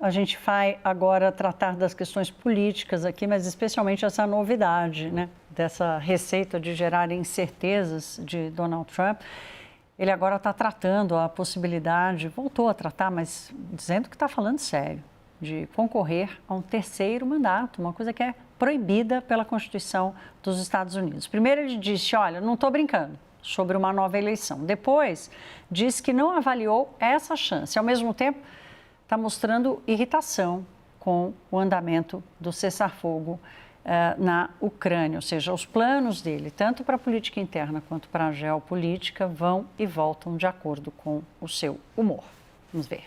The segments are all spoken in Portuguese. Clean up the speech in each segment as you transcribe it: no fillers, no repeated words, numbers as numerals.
A gente vai agora tratar das questões políticas aqui, mas especialmente essa novidade, né, dessa receita de gerar incertezas de Donald Trump. Ele agora está tratando a possibilidade, voltou a tratar, mas dizendo que está falando sério, de concorrer a um terceiro mandato, uma coisa que é proibida pela Constituição dos Estados Unidos. Primeiro ele disse, olha, não estou brincando sobre uma nova eleição. Depois, disse que não avaliou essa chance. Ao mesmo tempo, está mostrando irritação com o andamento do cessar-fogo na Ucrânia, ou seja, os planos dele, tanto para a política interna quanto para a geopolítica, vão e voltam de acordo com o seu humor. Vamos ver.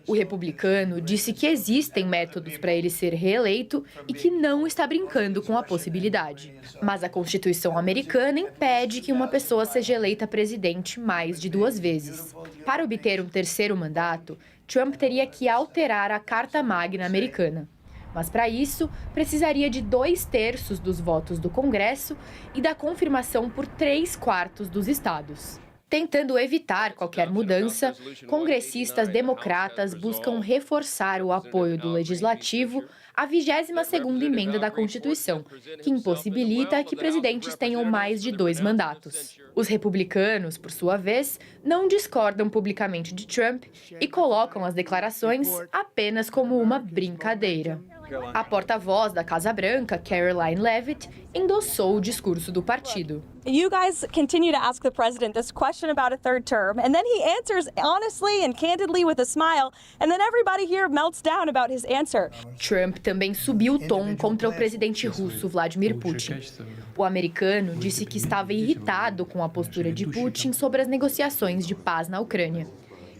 O republicano disse que existem métodos para ele ser reeleito e que não está brincando com a possibilidade. Mas a Constituição americana impede que uma pessoa seja eleita presidente mais de 2 vezes. Para obter um terceiro mandato, Trump teria que alterar a Carta Magna americana. Mas para isso, precisaria de 2/3 dos votos do Congresso e da confirmação por 3/4 dos estados. Tentando evitar qualquer mudança, congressistas democratas buscam reforçar o apoio do Legislativo à 22ª emenda da Constituição, que impossibilita que presidentes tenham mais de 2 mandatos. Os republicanos, por sua vez, não discordam publicamente de Trump e colocam as declarações apenas como uma brincadeira. A porta-voz da Casa Branca, Karoline Leavitt, endossou o discurso do partido. You guys continue to ask the president this question about a third term, and then he answers honestly and candidly with a smile, and then everybody here melts down about his answer. Trump também subiu o tom contra o presidente russo Vladimir Putin. O americano disse que estava irritado com a postura de Putin sobre as negociações de paz na Ucrânia.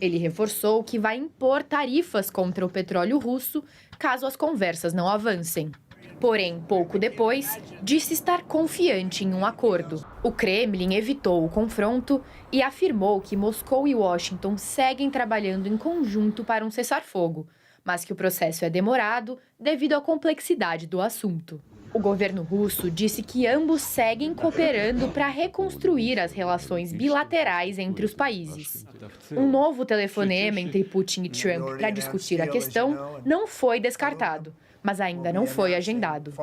Ele reforçou que vai impor tarifas contra o petróleo russo caso as conversas não avancem. Porém, pouco depois, disse estar confiante em um acordo. O Kremlin evitou o confronto e afirmou que Moscou e Washington seguem trabalhando em conjunto para um cessar-fogo, mas que o processo é demorado devido à complexidade do assunto. O governo russo disse que ambos seguem cooperando para reconstruir as relações bilaterais entre os países. Um novo telefonema entre Putin e Trump para discutir a questão não foi descartado, mas ainda não foi agendado.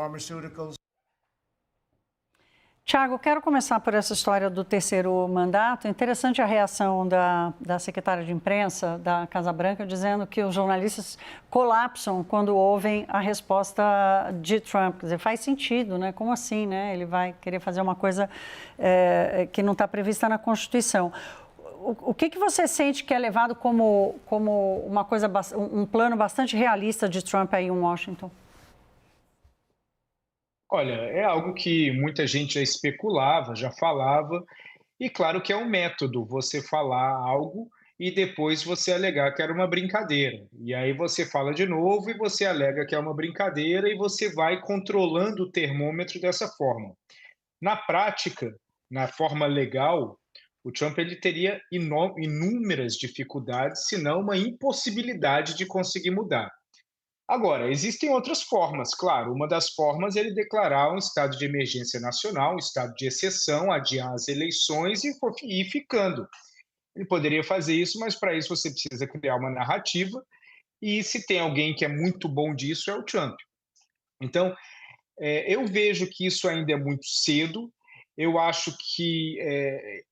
Tiago, quero começar por essa história do terceiro mandato. Interessante a reação da secretária de imprensa da Casa Branca, dizendo que os jornalistas colapsam quando ouvem a resposta de Trump. Quer dizer, faz sentido, né? Como assim, né? Ele vai querer fazer uma coisa que não está prevista na Constituição. O que você sente que é levado como uma coisa, um plano bastante realista de Trump aí em Washington? Olha, é algo que muita gente já especulava, já falava, e claro que é um método você falar algo e depois você alegar que era uma brincadeira. E aí você fala de novo e você alega que é uma brincadeira e você vai controlando o termômetro dessa forma. Na prática, na forma legal, o Trump ele teria inúmeras dificuldades, se não uma impossibilidade de conseguir mudar. Agora, existem outras formas, claro. Uma das formas é ele declarar um estado de emergência nacional, um estado de exceção, adiar as eleições e ir ficando. Ele poderia fazer isso, mas para isso você precisa criar uma narrativa, e se tem alguém que é muito bom disso, é o Trump. Então, eu vejo que isso ainda é muito cedo. Eu acho que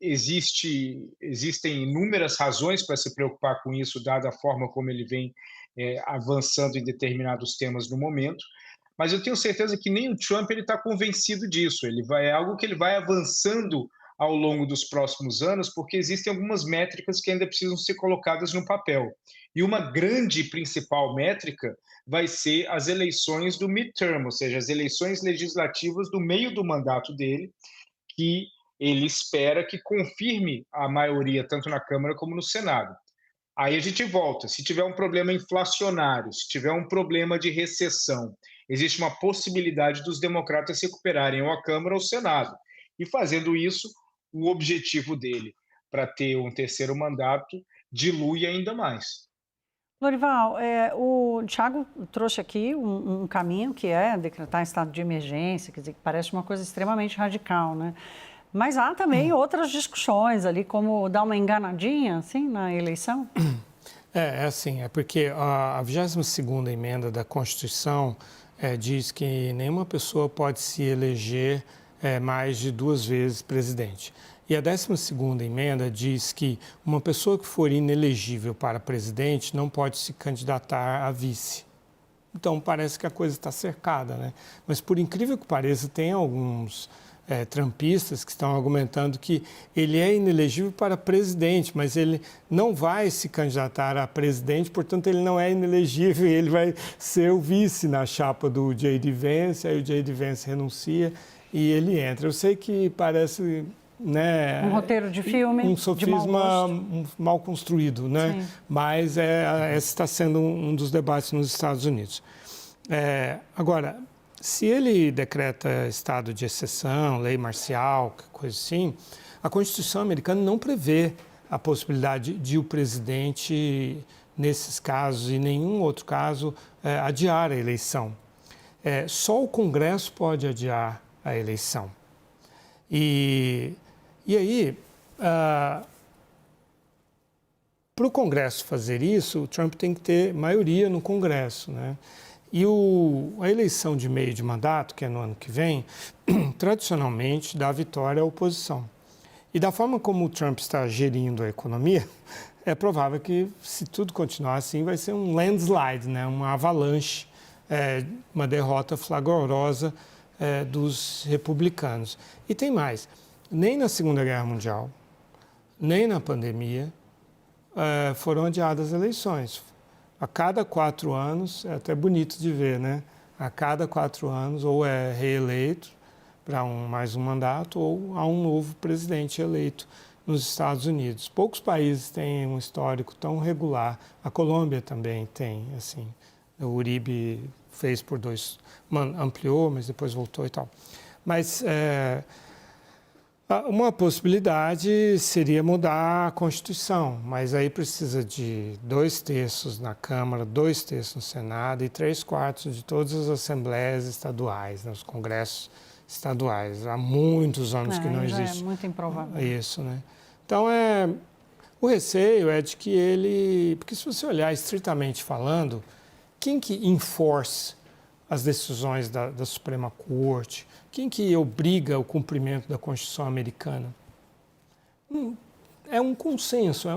existem inúmeras razões para se preocupar com isso, dada a forma como ele vem avançando em determinados temas no momento, mas eu tenho certeza que nem o Trump está convencido disso. É algo que ele vai avançando ao longo dos próximos anos, porque existem algumas métricas que ainda precisam ser colocadas no papel. E uma grande principal métrica vai ser as eleições do midterm, ou seja, as eleições legislativas do meio do mandato dele, que ele espera que confirme a maioria tanto na Câmara como no Senado. Aí a gente volta, se tiver um problema inflacionário, se tiver um problema de recessão, existe uma possibilidade dos democratas recuperarem ou a Câmara ou o Senado. E fazendo isso, o objetivo dele para ter um terceiro mandato dilui ainda mais. Lorival, o Thiago trouxe aqui um caminho que é decretar estado de emergência, quer dizer, que parece uma coisa extremamente radical, né? Mas há também outras discussões ali, como dar uma enganadinha, assim, na eleição? É assim, é porque a 22ª emenda da Constituição diz que nenhuma pessoa pode se eleger mais de 2 vezes presidente. E a 12ª emenda diz que uma pessoa que for inelegível para presidente não pode se candidatar a vice. Então, parece que a coisa está cercada, né? Mas, por incrível que pareça, tem alguns trumpistas que estão argumentando que ele é inelegível para presidente, mas ele não vai se candidatar a presidente, portanto, ele não é inelegível e ele vai ser o vice na chapa do J.D. Vance, aí o J.D. Vance renuncia e ele entra. Eu sei que parece... né, um roteiro de filme, um sofisma de mal construído, né? Sim. Mas esse está sendo um dos debates nos Estados Unidos. Agora, se ele decreta estado de exceção, lei marcial, coisa assim, a Constituição americana não prevê a possibilidade de o presidente, nesses casos e nenhum outro caso, adiar a eleição. Só o Congresso pode adiar a eleição. E aí, para o Congresso fazer isso, o Trump tem que ter maioria no Congresso, né? E a eleição de meio de mandato, que é no ano que vem, tradicionalmente dá vitória à oposição. E da forma como o Trump está gerindo a economia, é provável que, se tudo continuar assim, vai ser um landslide, né? Uma avalanche, uma derrota flagrosa dos republicanos. E tem mais, nem na Segunda Guerra Mundial, nem na pandemia, foram adiadas as eleições. A cada 4 anos, é até bonito de ver, né? A cada 4 anos, ou é reeleito para mais um mandato, ou há um novo presidente eleito nos Estados Unidos. Poucos países têm um histórico tão regular. A Colômbia também tem, assim. O Uribe fez por 2, ampliou, mas depois voltou e tal. Mas uma possibilidade seria mudar a Constituição, mas aí precisa de 2/3 na Câmara, 2/3 no Senado e 3/4 de todas as assembleias estaduais, né, os congressos estaduais. Há muitos anos que não existe. É muito improvável. Isso, né? Então, o receio é de que ele... Porque se você olhar estritamente falando, quem que enforce as decisões da Suprema Corte? Quem que obriga o cumprimento da Constituição americana? É um consenso,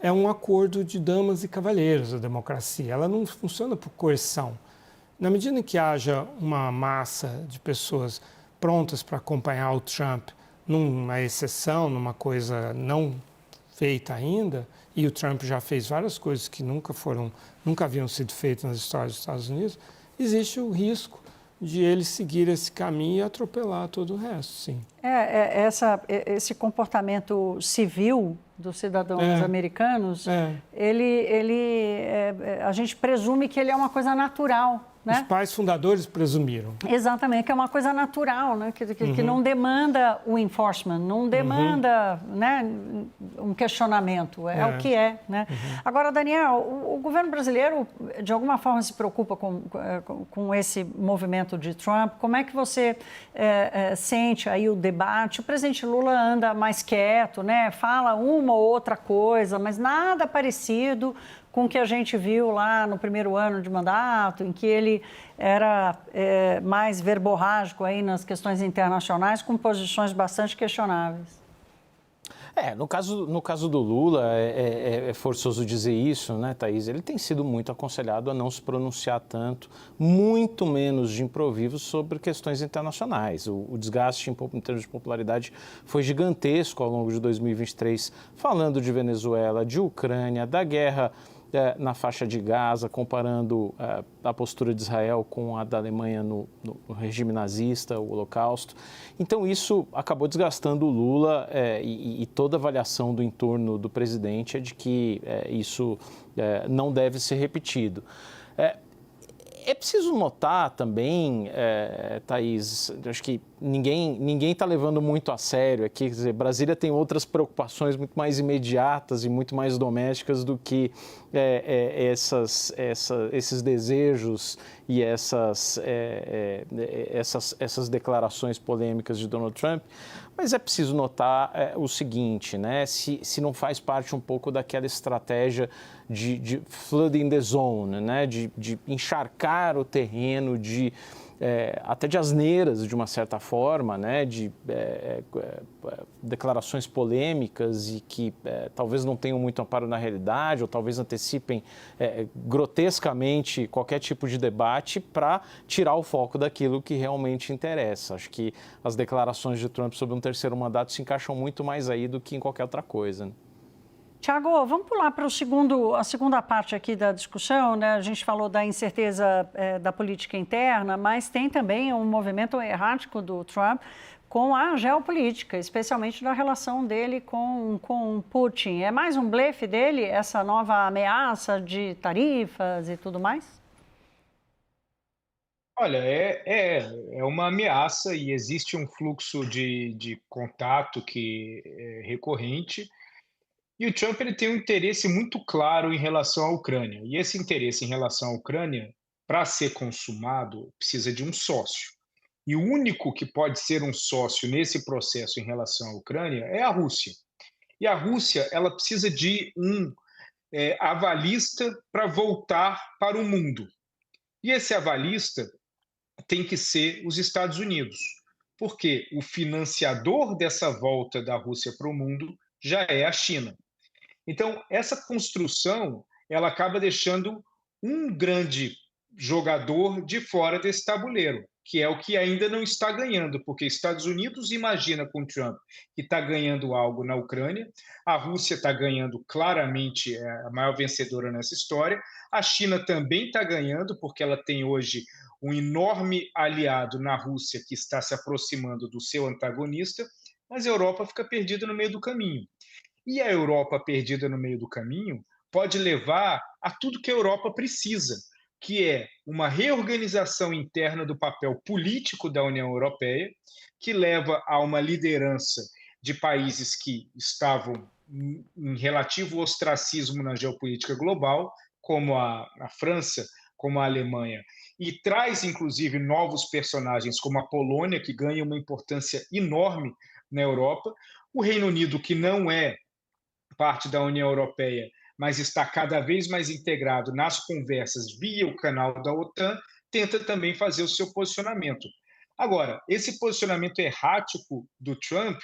é um acordo de damas e cavalheiros a democracia. Ela não funciona por coerção. Na medida em que haja uma massa de pessoas prontas para acompanhar o Trump numa exceção, numa coisa não feita ainda, e o Trump já fez várias coisas que nunca haviam sido feitas nas histórias dos Estados Unidos, existe o risco de ele seguir esse caminho e atropelar todo o resto, sim. Esse comportamento civil dos cidadãos americanos, a gente presume que ele é uma coisa natural, né? Os pais fundadores presumiram. Exatamente, que é uma coisa natural, né? Que não demanda o enforcement, não demanda né, um questionamento, o que é. Né? Agora, Daniel, o governo brasileiro, de alguma forma, se preocupa com esse movimento de Trump. Como é que você sente aí o debate? O presidente Lula anda mais quieto, né? Fala uma ou outra coisa, mas nada parecido com o que a gente viu lá no primeiro ano de mandato, em que ele era mais verborrágico aí nas questões internacionais, com posições bastante questionáveis. No caso do Lula, é forçoso dizer isso, né, Thaís? Ele tem sido muito aconselhado a não se pronunciar tanto, muito menos de improviso sobre questões internacionais. O desgaste em termos de popularidade foi gigantesco ao longo de 2023, falando de Venezuela, de Ucrânia, da guerra na faixa de Gaza, comparando a postura de Israel com a da Alemanha no regime nazista, o Holocausto. Então, isso acabou desgastando o Lula e toda a avaliação do entorno do presidente é de que isso não deve ser repetido. É preciso notar também, Thaís, acho que ninguém está levando muito a sério aqui. Quer dizer, Brasília tem outras preocupações muito mais imediatas e muito mais domésticas do que esses desejos e essas declarações polêmicas de Donald Trump. Mas é preciso notar o seguinte, né? Se não faz parte um pouco daquela estratégia de flooding the zone, né? De encharcar o terreno, até de asneiras, de uma certa forma, né? De declarações polêmicas e que talvez não tenham muito amparo na realidade ou talvez antecipem grotescamente qualquer tipo de debate para tirar o foco daquilo que realmente interessa. Acho que as declarações de Trump sobre um terceiro mandato se encaixam muito mais aí do que em qualquer outra coisa, né? Tiago, vamos pular para a segunda parte aqui da discussão, né? A gente falou da incerteza da política interna, mas tem também um movimento errático do Trump com a geopolítica, especialmente da relação dele com Putin. É mais um blefe dele, essa nova ameaça de tarifas e tudo mais? Olha, é uma ameaça e existe um fluxo de contato que é recorrente. E o Trump ele tem um interesse muito claro em relação à Ucrânia. E esse interesse em relação à Ucrânia, para ser consumado, precisa de um sócio. E o único que pode ser um sócio nesse processo em relação à Ucrânia é a Rússia. E a Rússia ela precisa de um avalista para voltar para o mundo. E esse avalista tem que ser os Estados Unidos, porque o financiador dessa volta da Rússia para o mundo já é a China. Então, essa construção, ela acaba deixando um grande jogador de fora desse tabuleiro, que é o que ainda não está ganhando, porque Estados Unidos imagina com Trump que está ganhando algo na Ucrânia, a Rússia está ganhando claramente a maior vencedora nessa história, a China também está ganhando, porque ela tem hoje um enorme aliado na Rússia que está se aproximando do seu antagonista, mas a Europa fica perdida no meio do caminho. E a Europa perdida no meio do caminho pode levar a tudo que a Europa precisa, que é uma reorganização interna do papel político da União Europeia, que leva a uma liderança de países que estavam em relativo ostracismo na geopolítica global, como a França, como a Alemanha, e traz, inclusive, novos personagens, como a Polônia, que ganha uma importância enorme na Europa, o Reino Unido, que não é parte da União Europeia, mas está cada vez mais integrado nas conversas via o canal da OTAN, tenta também fazer o seu posicionamento. Agora, esse posicionamento errático do Trump,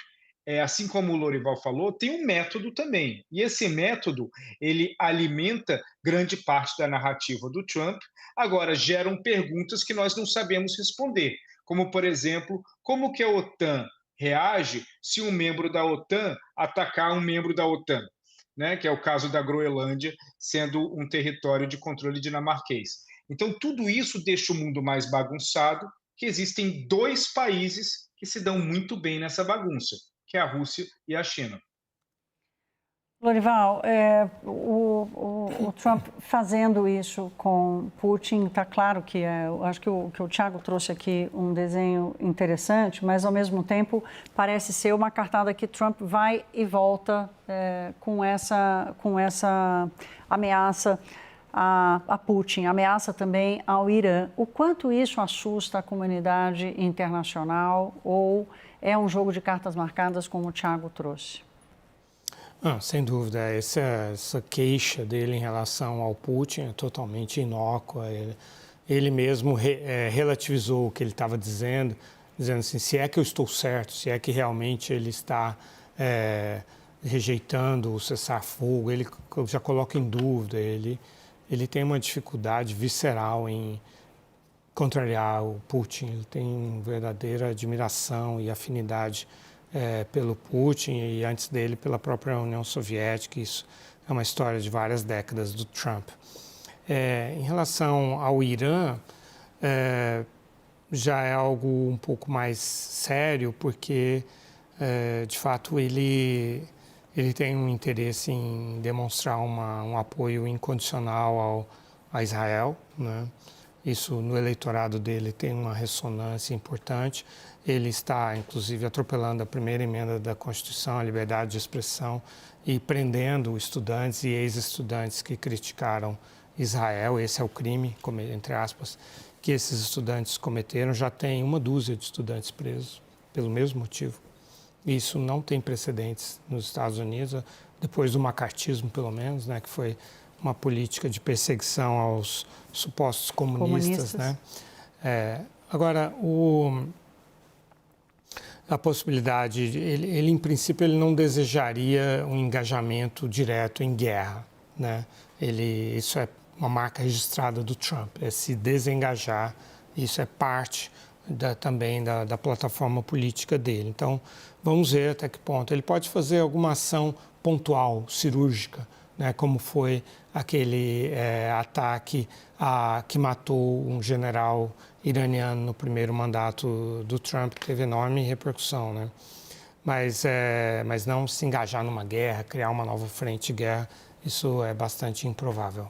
assim como o Lorival falou, tem um método também. E esse método, ele alimenta grande parte da narrativa do Trump, agora geram perguntas que nós não sabemos responder, como, por exemplo, como que a OTAN reage se um membro da OTAN atacar um membro da OTAN, né? Que é o caso da Groenlândia sendo um território de controle dinamarquês. Então, tudo isso deixa o mundo mais bagunçado, que existem dois países que se dão muito bem nessa bagunça, que é a Rússia e a China. Lorival, o Trump fazendo isso com Putin, está claro que eu acho que o Tiago trouxe aqui um desenho interessante, mas ao mesmo tempo parece ser uma cartada que Trump vai e volta com essa ameaça a Putin, ameaça também ao Irã. O quanto isso assusta a comunidade internacional ou é um jogo de cartas marcadas, como o Tiago trouxe? Sem dúvida, essa queixa dele em relação ao Putin é totalmente inócua. Ele mesmo relativizou o que ele estava dizendo assim, se é que eu estou certo, se é que realmente ele está rejeitando o cessar-fogo, ele já coloca em dúvida, ele tem uma dificuldade visceral em contrariar o Putin, ele tem uma verdadeira admiração e afinidade pelo Putin e antes dele pela própria União Soviética. Isso é uma história de várias décadas do Trump. Em relação ao Irã, já é algo um pouco mais sério, porque de fato ele tem um interesse em demonstrar um apoio incondicional a Israel, né? Isso no eleitorado dele tem uma ressonância importante. Ele está, inclusive, atropelando a primeira emenda da Constituição, a liberdade de expressão, e prendendo estudantes e ex-estudantes que criticaram Israel. Esse é o crime, entre aspas, que esses estudantes cometeram. Já tem 1 dúzia de estudantes presos pelo mesmo motivo. Isso não tem precedentes nos Estados Unidos, depois do macartismo, pelo menos, né, que foi uma política de perseguição aos supostos comunistas. Né? Agora, a possibilidade, ele em princípio ele não desejaria um engajamento direto em guerra, né? Isso é uma marca registrada do Trump, é se desengajar, isso é parte também da plataforma política dele. Então, vamos ver até que ponto. Ele pode fazer alguma ação pontual, cirúrgica, né? Como foi aquele ataque que matou um general iraniano no primeiro mandato do Trump, que teve enorme repercussão, né? Mas não se engajar numa guerra, criar uma nova frente de guerra, isso é bastante improvável.